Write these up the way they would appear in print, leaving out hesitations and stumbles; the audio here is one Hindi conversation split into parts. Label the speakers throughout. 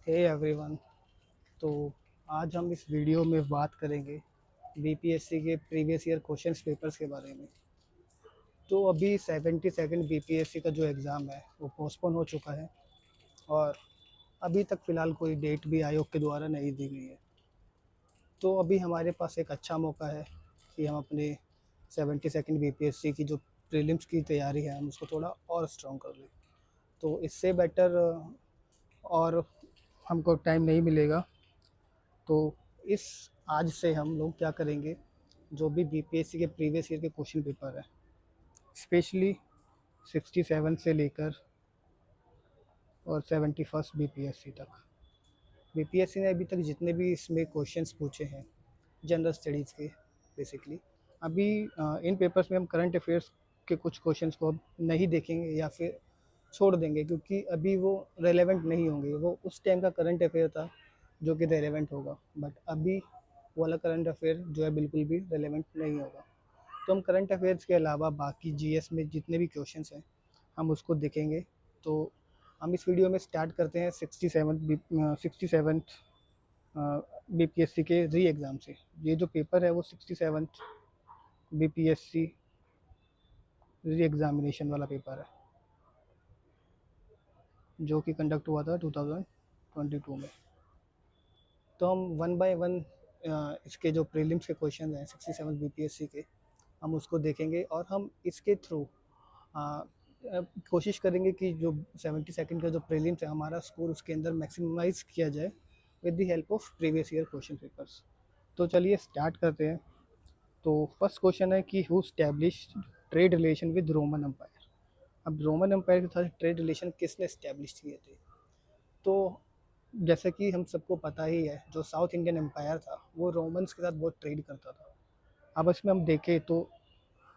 Speaker 1: Hey everyone. तो आज हम इस वीडियो में बात करेंगे बीपीएससी के प्रीवियस ईयर क्वेश्चंस पेपर्स के बारे में। तो अभी 72nd बीपीएससी का जो एग्ज़ाम है वो पोस्टपोन हो चुका है और अभी तक फ़िलहाल कोई डेट भी आयोग के द्वारा नहीं दी गई है। तो अभी हमारे पास एक अच्छा मौका है कि हम अपने 72nd बीपीएससी की जो प्रीलिम्स की तैयारी है हम उसको थोड़ा और स्ट्रॉन्ग कर लें। तो इससे बेटर और हमको टाइम नहीं मिलेगा। तो इस आज से हम लोग क्या करेंगे, जो भी बीपीएससी के प्रीवियस ईयर के क्वेश्चन पेपर है, स्पेशली 67 से लेकर और 71st बीपीएससी तक। बीपीएससी ने अभी तक जितने भी इसमें क्वेश्चंस पूछे हैं जनरल स्टडीज़ के बेसिकली, अभी इन पेपर्स में हम करंट अफेयर्स के कुछ क्वेश्चंस को अब नहीं देखेंगे या फिर छोड़ देंगे, क्योंकि अभी वो रेलेवेंट नहीं होंगे। वो उस टाइम का करंट अफेयर था जो कि रेलेवेंट होगा, बट अभी वो वाला करंट अफेयर जो है बिल्कुल भी रेलेवेंट नहीं होगा। तो हम करंट अफेयर्स के अलावा बाकी जीएस में जितने भी क्वेश्चंस हैं हम उसको देखेंगे। तो हम इस वीडियो में स्टार्ट करते हैं 67th बीपीएससी के री एग्ज़ाम से। ये जो पेपर है वो 67th बीपीएससी री एग्ज़ामिनेशन वाला पेपर है जो कि कंडक्ट हुआ था 2022 में। तो हम वन बाय वन इसके जो प्रीलिम्स के क्वेश्चन हैं 67 बीपीएससी के, हम उसको देखेंगे और हम इसके थ्रू कोशिश करेंगे कि जो 72nd का जो प्रीलिम्स है हमारा स्कोर उसके अंदर मैक्सिमाइज़ किया जाए with the help of previous year question papers. तो चलिए स्टार्ट करते हैं। तो फर्स्ट क्वेश्चन है कि who established trade relation with Roman empire. अब रोमन एम्पायर के साथ ट्रेड रिलेशन किसने स्टैब्लिश किए थे? तो जैसे कि हम सबको पता ही है, जो साउथ इंडियन एम्पायर था वो रोमन्स के साथ बहुत ट्रेड करता था। अब इसमें हम देखें तो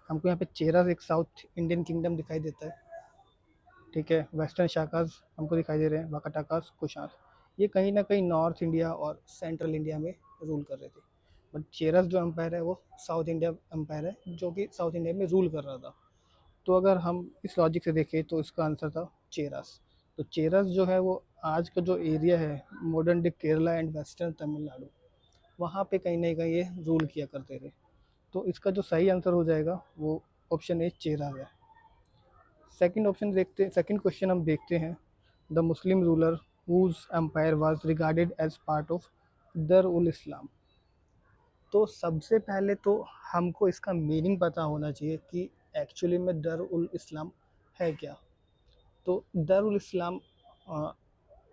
Speaker 1: हमको यहाँ पे चेरा एक साउथ इंडियन किंगडम दिखाई देता है, ठीक है। वेस्टर्न शाकाज हमको दिखाई दे रहे हैं, वाकाटाकास, कुशान। ये कहीं ना कहीं नॉर्थ इंडिया और सेंट्रल इंडिया में रूल कर रहे थे। बट चेरस जो एम्पायर है वो साउथ इंडिया एम्पायर है जो कि साउथ इंडिया में रूल कर रहा था। तो अगर हम इस लॉजिक से देखें तो इसका आंसर था चेरस। तो चेरस जो है वो आज का जो एरिया है modern day Kerala and western Tamil Nadu, वहाँ पे कहीं ना कहीं ये रूल किया करते थे। तो इसका जो सही आंसर हो जाएगा वो ऑप्शन ए चेरस है। सेकंड क्वेश्चन हम देखते हैं। The Muslim ruler whose empire was regarded as part of Dar ul Islam. तो सबसे पहले तो हमको इसका मीनिंग पता होना चाहिए कि एक्चुअली में दर उल इस्लाम है क्या। तो दर उल इस्लाम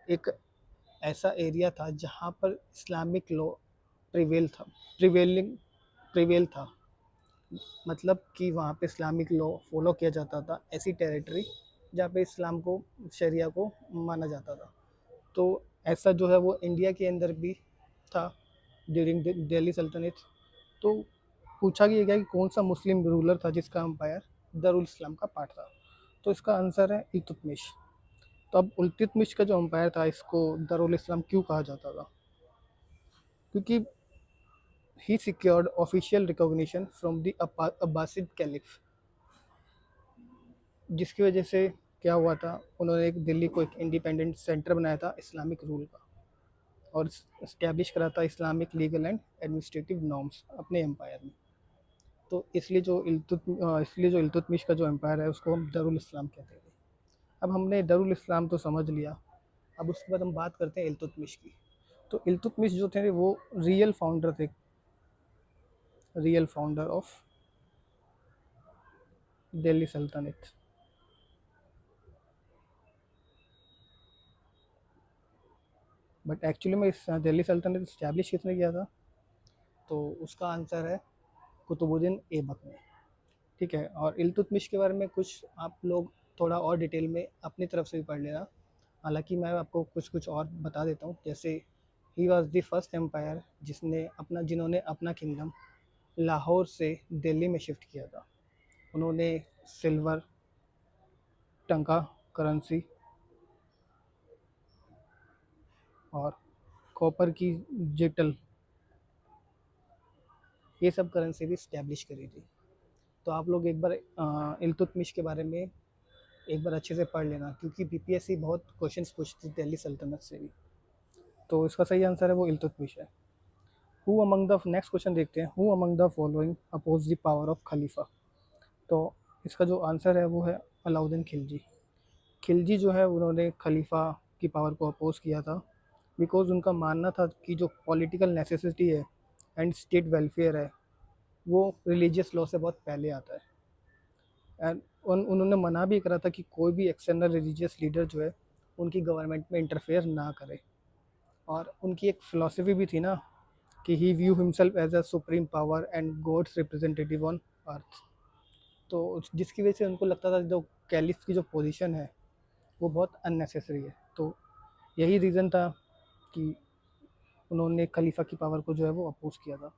Speaker 1: एक ऐसा एरिया था जहाँ पर इस्लामिक लॉ प्रिवेल था प्रिवेलिंग प्रिवेल था। मतलब कि वहाँ पे इस्लामिक लॉ फॉलो किया जाता था, ऐसी टेरिटरी जहाँ पे इस्लाम को, शरिया को माना जाता था। तो ऐसा जो है वो इंडिया के अंदर भी था ड्यूरिंग दिल्ली सल्तनत। तो पूछा गया गया कि कौन सा मुस्लिम रूलर था जिसका एम्पायर दरुल इस्लाम का पार्ट था। तो इसका आंसर है इल्तुतमिश। तो अब इल्तुतमिश का जो एम्पायर था इसको दरुल इस्लाम क्यों कहा जाता था? क्योंकि he secured official recognition from the Abbasid caliph, जिसकी वजह से क्या हुआ था, उन्होंने एक दिल्ली को एक इंडिपेंडेंट सेंटर बनाया था इस्लामिक रूल का और इस्टेब्लिश करा था Islamic legal and administrative norms अपने एम्पायर में। तो इसलिए जो इल्तुतमिश का जो एम्पायर है उसको हम दरुल इस्लाम कहते थे। अब हमने दरुल इस्लाम तो समझ लिया, अब उसके बाद हम बात करते हैं इल्तुतमिश की। तो इल्तुतमिश जो थे वो रियल फाउंडर ऑफ दिल्ली सल्तनत। बट एक्चुअली में इस दिल्ली सल्तनत इस्टेब्लिश किसने किया था? तो उसका आंसर है कुतुबुद्दीन ऐबक ने, ठीक है। और इल्तुतमिश के बारे में कुछ आप लोग थोड़ा और डिटेल में अपनी तरफ से भी पढ़ लेना। हालांकि मैं आपको कुछ कुछ और बता देता हूँ। जैसे ही वॉज द फर्स्ट एम्पायर जिन्होंने अपना किंगडम लाहौर से दिल्ली में शिफ्ट किया था। उन्होंने सिल्वर, टंका करेंसी और कॉपर की जिटल, ये सब करेंसी भी इस्टेब्लिश करी थी। तो आप लोग एक बार इल्तुतमिश के बारे में एक बार अच्छे से पढ़ लेना, क्योंकि बीपीएससी बहुत क्वेश्चंस पूछती थी दिल्ली सल्तनत से भी। तो इसका सही आंसर है वो इल्तुतमिश है। Who among the next question देखते हैं, who among the following oppose the power of Khalifa. तो इसका जो आंसर है वो है अलाउद्दीन खिलजी। खिलजी जो है उन्होंने खलीफा की पावर को अपोज किया था, बिकॉज उनका मानना था कि जो पॉलिटिकल नेसेसिटी है एंड स्टेट वेलफेयर है वो रिलीजियस लॉ से बहुत पहले आता है। एंड उन्होंने मना भी करा था कि कोई भी एक्सटर्नल रिलीजियस लीडर जो है उनकी गवर्नमेंट में इंटरफेयर ना करे। और उनकी एक फ़िलॉसफी भी थी ना कि he view himself as a supreme power and god's representative on earth. तो जिसकी वजह से उनको लगता था जो कैलिफ की जो पोजीशन है वो बहुत अननेसेसरी है। तो यही रीज़न था कि उन्होंने खलीफा की पावर को जो है वो अपोज किया था।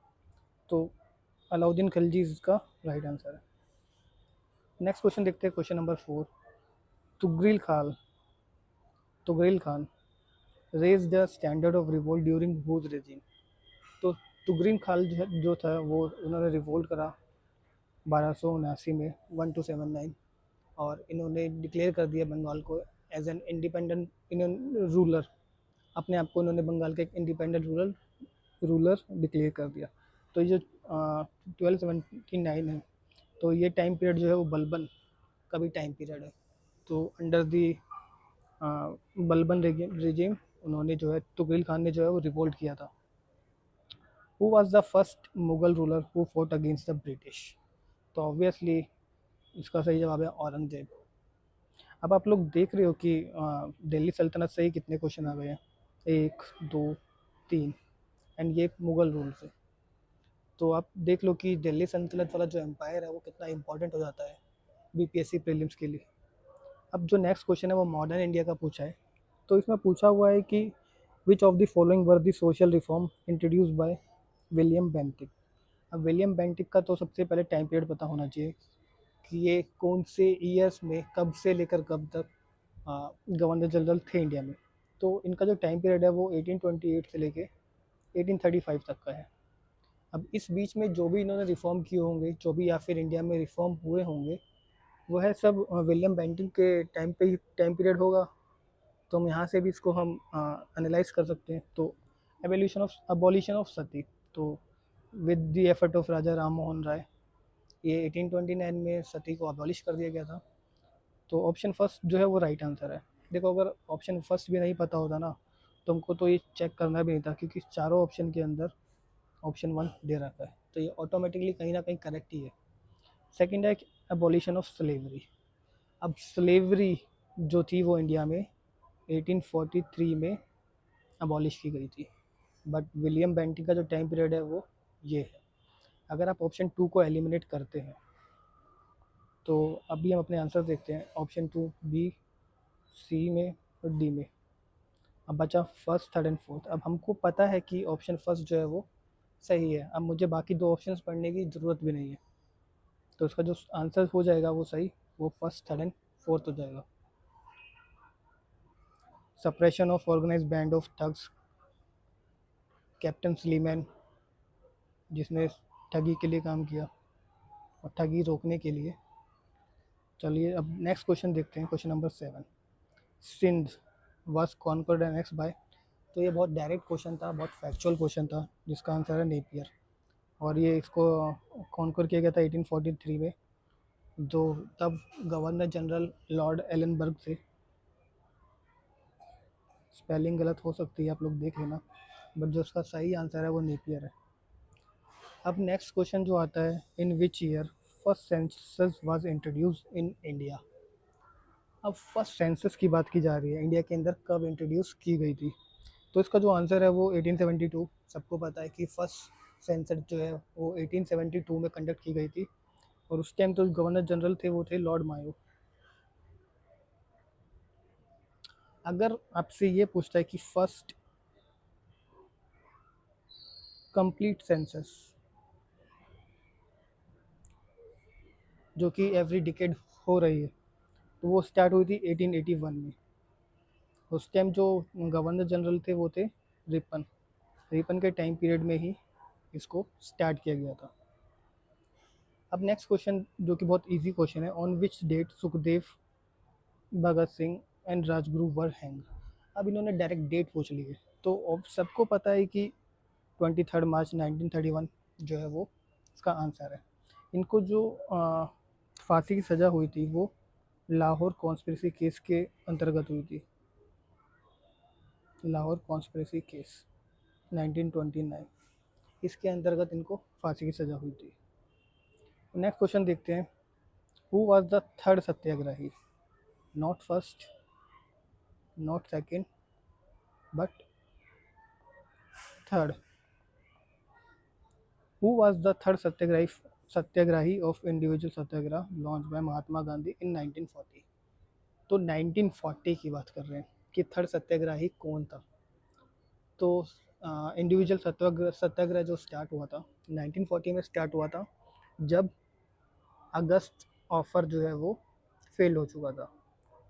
Speaker 1: तो अलाउद्दीन खिलजी इसका राइट आंसर है। नेक्स्ट क्वेश्चन देखते हैं, question number 4। Tughril Khan Tughril Khan raised the standard of revolt during whose regime. तो तुगरिल खान जो था वो उन्होंने रिवोल्ट करा 1279 में, 1279, और इन्होंने डिक्लेयर कर दिया बंगाल को एज एन इंडिपेंडेंट रूलर। अपने आप को उन्होंने बंगाल का एक इंडिपेंडेंट रूलर डिक्लेयर कर दिया। तो ये जो 1279 है, तो ये टाइम पीरियड जो है वो बलबन का भी टाइम पीरियड है। तो अंडर दी बलबन रिजीम उन्होंने जो है तुगरिल खान ने जो है वो रिवोल्ट किया था। Who was the first Mughal ruler who fought against the British. तो ऑब्वियसली इसका सही जवाब है औरंगजेब। अब आप लोग देख रहे हो कि दिल्ली सल्तनत से ही कितने क्वेश्चन आ गए हैं, 1 2 3, एंड ये मुगल रूल से। तो आप देख लो कि दिल्ली सल्तनत वाला जो एम्पायर है वो कितना इंपॉर्टेंट हो जाता है बीपीएससी प्रीलिम्स के लिए। अब जो नेक्स्ट क्वेश्चन है वो मॉडर्न इंडिया का पूछा है। तो इसमें पूछा हुआ है कि which of the following were the social reform introduce by William Bentinck. अब विलियम बेंटिक का तो सबसे पहले टाइम पीरियड पता होना चाहिए कि ये कौन से ईयर्स में कब से लेकर कब तक गवर्नर जनरल थे इंडिया में। तो इनका जो टाइम पीरियड है वो 1828 से लेके 1835 तक का है। अब इस बीच में जो भी इन्होंने रिफॉर्म किए होंगे, जो भी या फिर इंडिया में रिफॉर्म हुए होंगे, वो है सब विलियम बेंटिक के टाइम पे ही टाइम पीरियड होगा। तो हम यहाँ से भी इसको हम एनालाइज कर सकते हैं। तो अबॉलिशन ऑफ सती, तो विद द एफर्ट ऑफ राजा राम मोहन राय, ये 1829 में सती को अबॉलिश कर दिया गया था। तो ऑप्शन फर्स्ट जो है वो राइट आंसर है। देखो अगर ऑप्शन फर्स्ट भी नहीं पता होता ना तो हमको तो ये चेक करना भी नहीं था, क्योंकि चारों ऑप्शन के अंदर ऑप्शन 1 दे रखा है, तो ये ऑटोमेटिकली कहीं ना कहीं करेक्ट ही है। सेकंड है एबॉलिशन ऑफ स्लेवरी। अब स्लेवरी जो थी वो इंडिया में 1843 में अबॉलिश की गई थी, बट विलियम बेंटिक का जो टाइम पीरियड है वो ये है। अगर आप ऑप्शन 2 को एलिमिनेट करते हैं तो अभी हम अपने आंसर देखते हैं, ऑप्शन 2 बी, सी में और डी में। अब बचा फर्स्ट, थर्ड एंड फोर्थ। अब हमको पता है कि ऑप्शन फर्स्ट जो है वो सही है, अब मुझे बाकी दो ऑप्शंस पढ़ने की ज़रूरत भी नहीं है। तो इसका जो आंसर हो जाएगा वो सही, वो फर्स्ट, थर्ड एंड फोर्थ हो जाएगा। Suppression of organise band of thugs, captain Sleeman जिसने ठगी के लिए काम किया और ठगी रोकने के लिए। चलिए अब नेक्स्ट क्वेश्चन देखते हैं, question number 7। Sindh was conquered and next by. तो ये बहुत डायरेक्ट क्वेश्चन था, बहुत फैक्चुअल क्वेश्चन था, जिसका आंसर है नेपियर। और ये इसको कॉन्कर किया गया था 1843 में, जो तब गवर्नर जनरल लॉर्ड एलनबर्ग थे। स्पेलिंग गलत हो सकती है, आप लोग देख लेना, बट जो उसका सही आंसर है वो नेपियर है। अब नेक्स्ट क्वेश्चन जो आता है, in which year first census was introduce in India. अब फर्स्ट सेंसस की बात की जा रही है, इंडिया के अंदर कब इंट्रोड्यूस की गई थी। तो इसका जो आंसर है वो 1872। सबको पता है कि फर्स्ट सेंसस जो है वो 1872 में कंडक्ट की गई थी, और उस टाइम तो गवर्नर जनरल थे वो थे लॉर्ड मायो। अगर आपसे ये पूछता है कि फर्स्ट कंप्लीट सेंसस जो कि एवरी डिकेड हो रही है, तो वो स्टार्ट हुई थी 1881 में। उस टाइम जो गवर्नर जनरल थे वो थे रिपन। रिपन के टाइम पीरियड में ही इसको स्टार्ट किया गया था। अब नेक्स्ट क्वेश्चन जो कि बहुत इजी क्वेश्चन है, on which date Sukhdev, Bhagat Singh and Rajguru were hang. अब इन्होंने डायरेक्ट डेट पूछ ली है, तो अब सबको पता है कि 23 मार्च 1931 जो है वो इसका आंसर है। इनको जो फांसी की सज़ा हुई थी वो लाहौर कॉन्स्पिरेसी केस के अंतर्गत हुई थी। लाहौर कॉन्स्पिरेसी केस 1929, इसके अंतर्गत इनको फांसी की सज़ा हुई थी। नेक्स्ट क्वेश्चन देखते हैं, who was the third satyagrahi? Not first, not second, but third. Who was the third satyagrahi of individual satyagraha launch by Mahatma Gandhi in 1940? तो 1940 की बात कर रहे हैं कि थर्ड सत्याग्रही कौन था। तो इंडिविजुअल सत्याग्रह जो स्टार्ट हुआ था 1940 में स्टार्ट हुआ था, जब अगस्त ऑफर जो है वो फेल हो चुका था।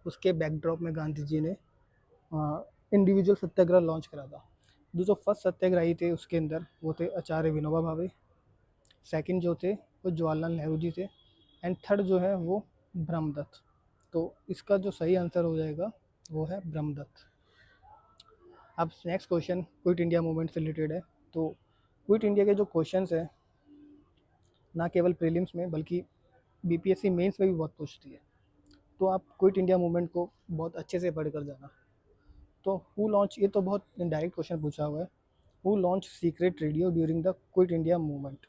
Speaker 1: उसके बैकड्रॉप में गांधी जी ने इंडिविजुअल सत्याग्रह लॉन्च करा था। जो फर्स्ट सत्याग्रही थे उसके अंदर वो थे आचार्य विनोबा भावे, सेकंड जो थे वो जवाहरलाल नेहरू जी थे, एंड थर्ड जो है वो ब्रह्मदत्त। तो इसका जो सही आंसर हो जाएगा वो है ब्रह्मदत्त। अब next question quit India movement से रिलेटेड है। तो क्विट इंडिया के जो क्वेश्चंस है ना केवल प्रीलिम्स में बल्कि बीपीएससी मेंस में भी बहुत पूछती है, तो आप क्विट इंडिया मूवमेंट को बहुत अच्छे से पढ़ कर जाना। तो हु लॉन्च, ये तो बहुत डायरेक्ट क्वेश्चन पूछा हुआ है, who launch secret radio during the quit India movement?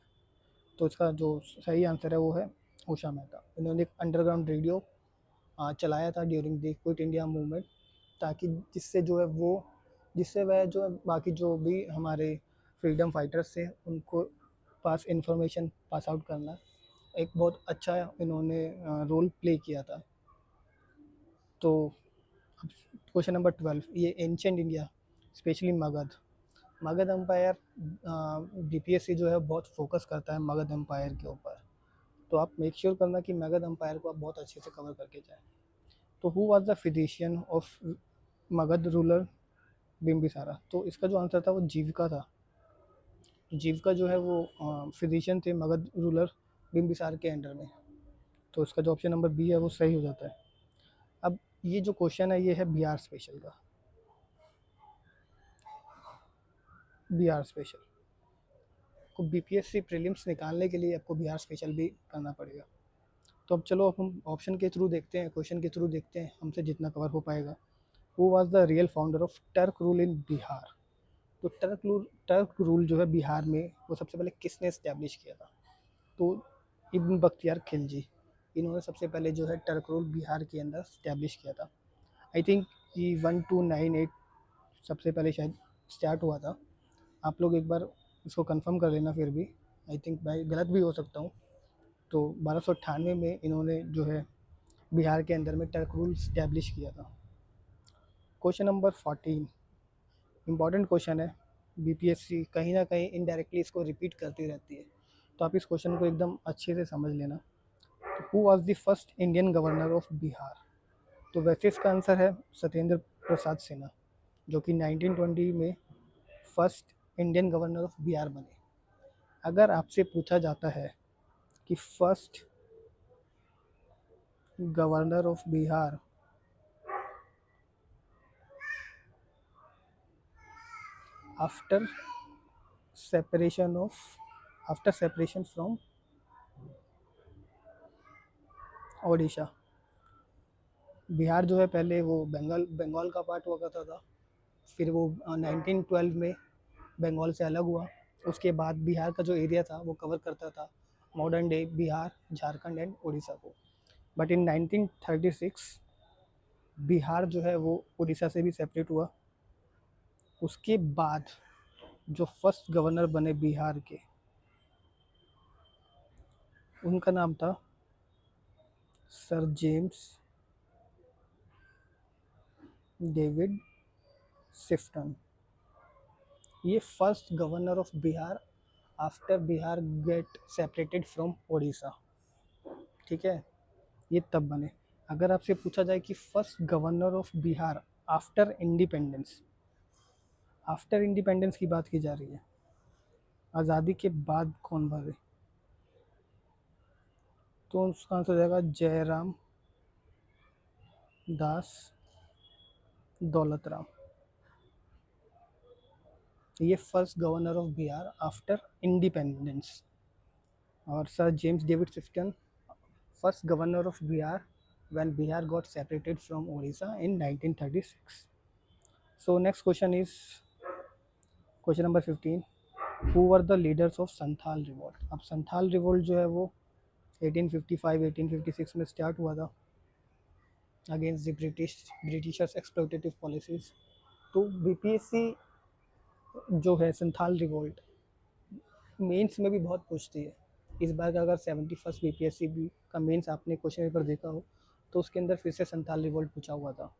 Speaker 1: तो इसका जो सही आंसर है वो है उषा मेहता। इन्होंने एक अंडरग्राउंड रेडियो चलाया था during the quit India movement, ताकि जिससे जो है वो, जिससे वह जो बाकी जो भी हमारे फ्रीडम फाइटर्स थे उनको पास इंफॉर्मेशन पास आउट करना, एक बहुत अच्छा इन्होंने रोल प्ले किया था। तो अब क्वेश्चन नंबर 12, ये ancient India specially Magadh, Magadh empire, BPSC जो है बहुत फोकस करता है मगध एम्पायर के ऊपर, तो आप मेक श्योर करना कि मगध एम्पायर को आप बहुत अच्छे से कवर करके जाएं। तो who was the physician of Magadh ruler Bimbisara? तो इसका जो आंसर था वो जीविका था। जीविका जो है वो फिजिशियन थे मगध रूलर बिम्बिसार के अंडर में, तो इसका जो ऑप्शन नंबर बी है वो सही हो जाता है। अब ये जो क्वेश्चन है ये है बिहार स्पेशल का, बिहार स्पेशल को बीपीएससी प्रीलिम्स निकालने के लिए आपको बिहार स्पेशल भी करना पड़ेगा। तो अब चलो अब हम ऑप्शन के थ्रू देखते हैं, क्वेश्चन के थ्रू देखते हैं हमसे जितना कवर हो पाएगा। Who was the real founder of Turk rule in Bihar? तो टर्क रूल जो है बिहार में वो सबसे पहले किसने इस्टेब्लिश किया था? तो इब्न बख्तियार खिलजी, इन्होंने सबसे पहले जो है टर्क रूल बिहार के अंदर इस्टेब्लिश किया था। आई थिंक कि 1298 सबसे पहले शायद स्टार्ट हुआ था। आप लोग एक बार इसको कंफर्म कर लेना, फिर भी आई थिंक मैं गलत भी हो सकता हूँ। तो 1298 में इन्होंने जो है बिहार के अंदर में टर्क रूल इस्टेब्लिश किया था। क्वेश्चन नंबर 14 इंपॉर्टेंट क्वेश्चन है, बीपीएससी कहीं ना कहीं इनडायरेक्टली इसको रिपीट करती रहती है, तो आप इस क्वेश्चन को एकदम अच्छे से समझ लेना। Who was the first Indian governor of Bihar? तो वैसे इसका आंसर है सत्येंद्र प्रसाद सिन्हा, जो कि 1920 में first Indian governor of Bihar बने। अगर आपसे पूछा जाता है कि first governor of Bihar after separation of, after separation from Odisha, Bihar जो है पहले वो बंगाल का पार्ट हुआ करता था, फिर वो 1912 में बंगाल से अलग हुआ। उसके बाद बिहार का जो एरिया था वो कवर करता था modern day Bihar, Jharkhand and Orissa को। बट इन 1936 बिहार जो है वो उड़ीसा से भी सेपरेट हुआ। उसके बाद जो फर्स्ट गवर्नर बने बिहार के, उनका नाम था सर जेम्स डेविड सिफ्टन। ये first governor of Bihar after Bihar get separated from Orissa, ठीक है, ये तब बने। अगर आपसे पूछा जाए कि first governor of Bihar after independence, after independence की बात की जा रही है, आज़ादी के बाद कौन बने, तो उसका आंसर हो जाएगा जयराम दास दौलत राम। ये first governor of Bihar after independence. और sir James David Sifton, first governor of Bihar when Bihar got separated from Odisha in 1936. So next question is question number 15. Who were the leaders of Santhal revolt? अब संथाल रिवॉल्ट जो है वो 1855-1856 में स्टार्ट हुआ था against the Britishers exploitative policies. तो बीपीएससी जो है संथाल रिवॉल्ट मेंस में भी बहुत पूछती है। इस बार का अगर 71st बीपीएससी भी का मेंस आपने क्वेश्चन पेपर देखा हो तो उसके अंदर फिर से संथाल रिवॉल्ट पूछा हुआ था।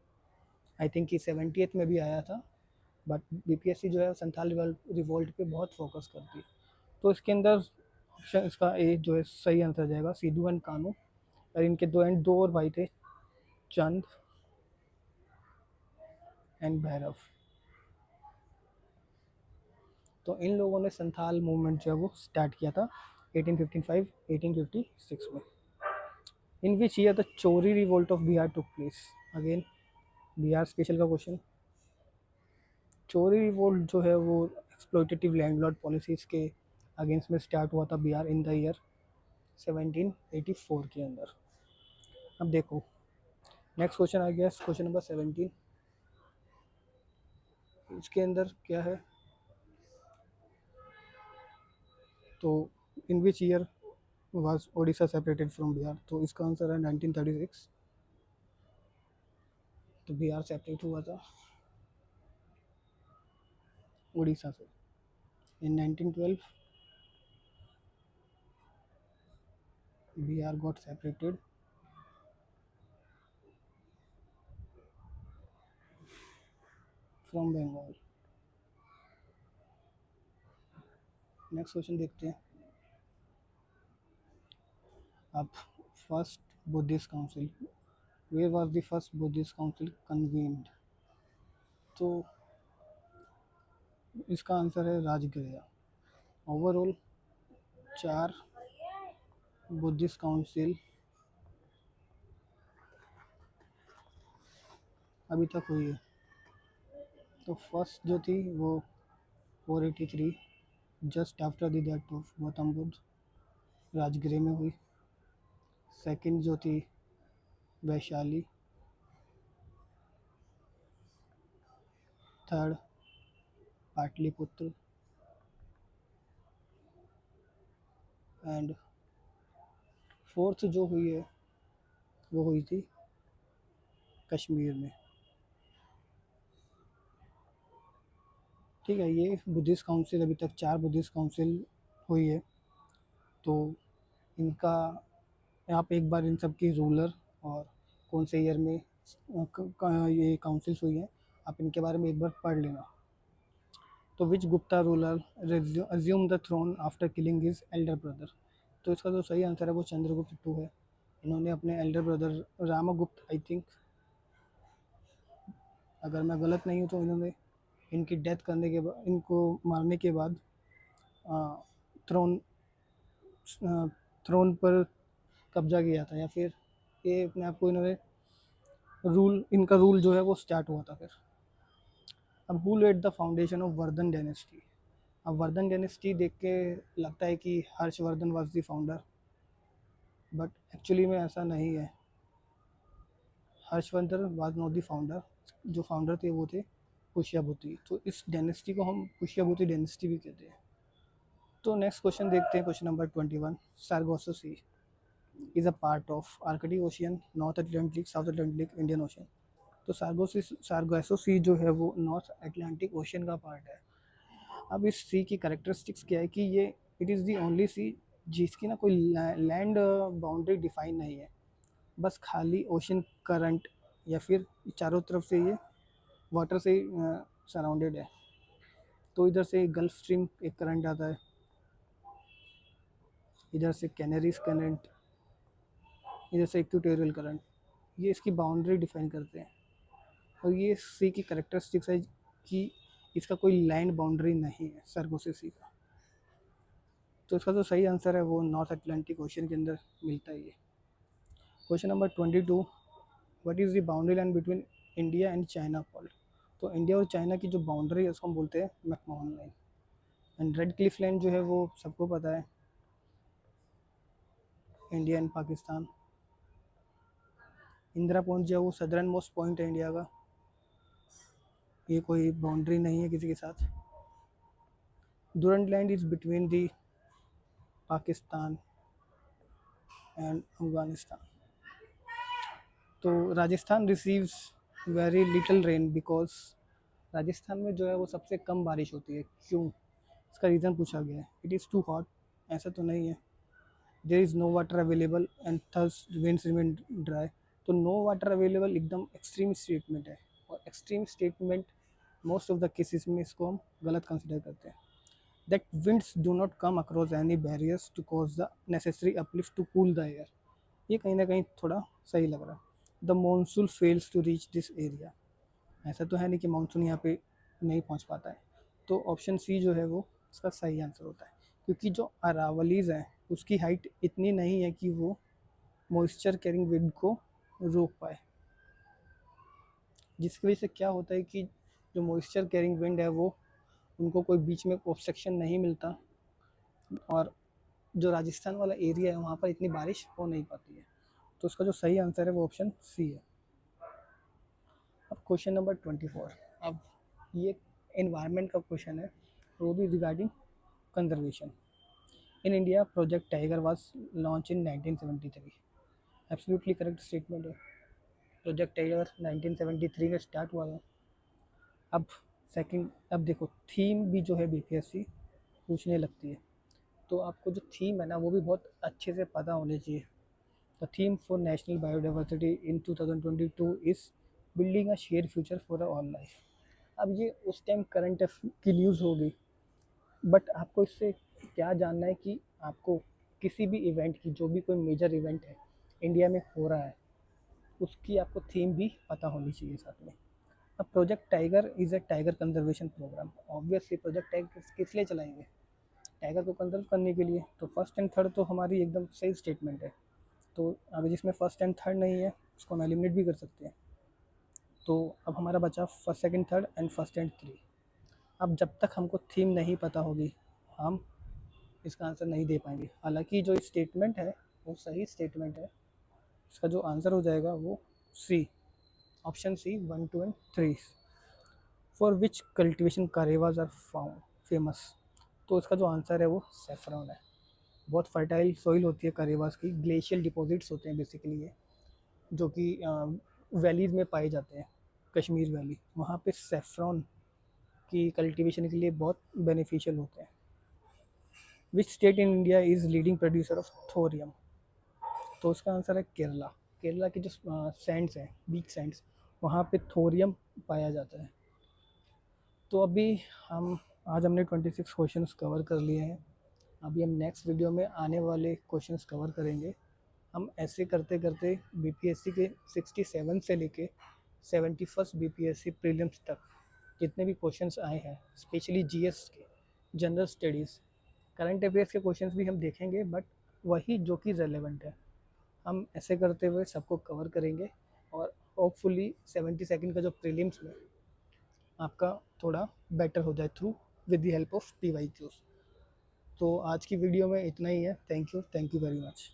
Speaker 1: आई थिंक कि 78 में भी आया था, बट बीपीएससी जो है संथाल रिवॉल्ट पे बहुत फोकस करती है। तो इसके अंदर ऑप्शन इसका ए जो है सही आंसर जाएगा, सिद्धू एंड कानू। और इनके दो और भाई थे, चंद एंड भैरव। तो इन लोगों ने संथाल मूवमेंट जो है वो स्टार्ट किया था 1855-1856 में। इन विच ईयर द चोरी revolt of Bihar took place? Again Bihar special का क्वेश्चन। चोरी रिवोल्ट जो है वो एक्सप्लॉयटेटिव लैंडलॉर्ड पॉलिसीज़ के अगेंस्ट में स्टार्ट हुआ था बिहार इन द ईयर 1784 के अंदर। अब देखो नेक्स्ट क्वेश्चन आ गया क्वेश्चन नंबर 17। इसके अंदर क्या है, तो in which year was Odisha separated from Bihar? तो इसका आंसर है 1936। तो बिहार सेपरेट हुआ था उड़ीसा से in 1912। Bihar got separated from Bengal. Next question देखते हैं। अब first Buddhist council, where was the first Buddhist council convened? तो इसका आंसर है राजगृह। ओवरऑल 4 बुद्धिस्ट काउंसिल अभी तक हुई है। तो फर्स्ट जो थी वो 483 just after the death of Gautam Buddha, Rajgriha में हुई। सेकंड जो थी Vaishali. Third Pataliputra. And fourth जो हुई है वो हुई थी कश्मीर में। ठीक है, ये बुद्धिस्ट काउंसिल अभी तक 4 बुद्धिस्ट काउंसिल हुई है। तो इनका आप एक बार इन सब की रूलर और कौन से ईयर में ये काउंसिल्स हुई हैं आप इनके बारे में एक बार पढ़ लेना। तो which Gupta ruler assume the throne after killing his elder brother? तो इसका जो सही आंसर है वो चंद्रगुप्त टू है। इन्होंने अपने elder brother Ramgupta I think, अगर मैं गलत नहीं हूँ तो इन्होंने इनकी डेथ करने के बाद, इनको मारने के बाद थ्रोन थ्रोन पर कब्जा किया था, या फिर ये अपने आप को इन्होंने इनका रूल जो है वो स्टार्ट हुआ था फिर। अब who laid the foundation of Vardhan dynasty? अब वर्धन डायनेस्टी देख के लगता है कि Harshavardhan was the founder, but actually में ऐसा नहीं है। Harshavardhan was not the founder. जो फाउंडर थे वो थे पुष्यभूति। तो इस डायनेस्टी को हम पुष्यभूति डायनेस्टी भी कहते हैं। तो नेक्स्ट क्वेश्चन देखते हैं, question number 21। Sargasso sea is a part of Arctic ocean, north Atlantic, south Atlantic, Indian ocean? तो सारगोसो सी जो है वो नॉर्थ अटलांटिक ओशियन का पार्ट है। अब इस सी की कैरेक्टरिस्टिक्स क्या है कि ये इट इज़ दी ओनली सी जिसकी ना कोई लैंड बाउंड्री डिफाइन नहीं है, बस खाली ओशन करंट या फिर चारों तरफ से ये वाटर से सराउंडेड है। तो इधर से गल्फ स्ट्रीम एक करंट आता है, इधर से कैनरीज करंट, इधर से इक्वेटोरियल करंट। ये इसकी बाउंड्री डिफाइन करते हैं। और ये सी की करेक्टरिस्टिक्स है कि इसका कोई लैंड बाउंड्री नहीं है सरगोशी सी का। तो इसका जो सही आंसर है वो नॉर्थ अटलांटिक ओशन के अंदर मिलता है ये। Question number 22। What is the boundary line between India and China called? तो इंडिया और चाइना की जो बाउंड्री है उसको हम बोलते हैं McMahon line. And red Cliff line जो है वो सबको पता है, India and Pakistan. Indira point जो है वो सदर्न मोस्ट पॉइंट है इंडिया का, ये कोई बाउंड्री नहीं है किसी के साथ। Durand land is between the Pakistan and Afghanistan. तो Rajasthan receives very little rain because Rajasthan में जो है वो सबसे कम बारिश होती है। क्यों? इसका रीज़न पूछा गया है। इट इज़ टू हॉट, ऐसा तो नहीं है। There is no water available and thus winds remain dry. तो नो वाटर अवेलेबल एकदम एक्सट्रीम स्टेटमेंट है, और extreme statement most of the cases में इसको हम गलत कंसिडर करते हैं। That winds do not come across any barriers to cause the necessary uplift to cool the air. ये कहीं ना कहीं थोड़ा सही लग रहा है। The monsoon fails to reach this area. ऐसा तो है नहीं कि मानसून यहाँ पे नहीं पहुँच पाता है। तो ऑप्शन सी जो है वो इसका सही आंसर होता है, क्योंकि जो अरावलीज है उसकी हाइट इतनी नहीं है कि वो मॉइस्चर कैरिंग विंड को रोक पाए, जिसकी वजह से क्या होता है कि जो मॉइस्चर कैरिंग विंड है वो उनको कोई बीच में ऑब्स्ट्रक्शन नहीं मिलता, और जो राजस्थान वाला एरिया है वहाँ पर इतनी बारिश हो नहीं पाती है। तो उसका जो सही आंसर है वो ऑप्शन सी है। अब क्वेश्चन नंबर 24। अब ये एनवायरनमेंट का क्वेश्चन है, वो भी regarding conservation. In India project tiger was launch in 1973। Absolutely correct statement है। प्रोजेक्ट टाइगर 1973 में स्टार्ट हुआ था। अब अब देखो थीम भी जो है बीपीएससी पूछने लगती है, तो आपको जो थीम है ना वो भी बहुत अच्छे से पता होनी चाहिए। The theme for national biodiversity in 2022 is building a share future for all life. अब ये उस टाइम करंट की न्यूज़ हो गई, बट आपको इससे क्या जानना है कि आपको किसी भी इवेंट की, जो भी कोई मेजर इवेंट है इंडिया में हो रहा है, उसकी आपको थीम भी पता होनी चाहिए साथ में। अब project tiger is a tiger conservation programme. Obviously project tiger किस लिए चलाएंगे? टाइगर को कंजर्व करने के लिए। तो फर्स्ट एंड थर्ड तो हमारी एकदम सही स्टेटमेंट है। तो अगर जिसमें फर्स्ट एंड थर्ड नहीं है उसको हम एलिमिनेट भी कर सकते हैं। तो अब हमारा बचा first second third and first and three. अब जब तक हमको थीम नहीं पता होगी हम इसका आंसर नहीं दे पाएंगे। हालांकि जो स्टेटमेंट है वो सही स्टेटमेंट है। इसका जो आंसर हो जाएगा वो C, option C 1 2 and 3। For which cultivation karewas are found famous. तो इसका जो आंसर है वो सेफ्रॉन है। बहुत फर्टाइल सॉइल होती है करेवास की, ग्लेशियल डिपॉजिट्स होते हैं बेसिकली ये, जो कि वैलीज में पाए जाते हैं। कश्मीर वैली, वहाँ पे सेफ्रॉन की कल्टीवेशन के लिए बहुत बेनिफिशियल होते हैं। Which state in India is leading producer of thorium. तो उसका आंसर है केरला। केरला के जो सैंड्स हैं, बीच सैंड्स, वहाँ पे थोरियम पाया जाता है। तो अभी हम आज हमने 26 क्वेश्चंस कवर कर लिए हैं। अभी हम नेक्स्ट वीडियो में आने वाले क्वेश्चंस कवर करेंगे। हम ऐसे करते करते बीपीएससी के 67 से लेके 71 बीपीएससी प्रीलिम्स तक जितने भी क्वेश्चंस आए हैं, स्पेशली जीएस के, जनरल स्टडीज़, करंट अफेयर्स के क्वेश्चंस भी हम देखेंगे, बट वही जो कि रेलेवेंट है। हम ऐसे करते हुए सबको कवर करेंगे, और होपफुली 72 का जो प्रीलिम्स में आपका थोड़ा बेटर हो जाए through with the help of PYQs। तो आज की वीडियो में इतना ही है। Thank you very much.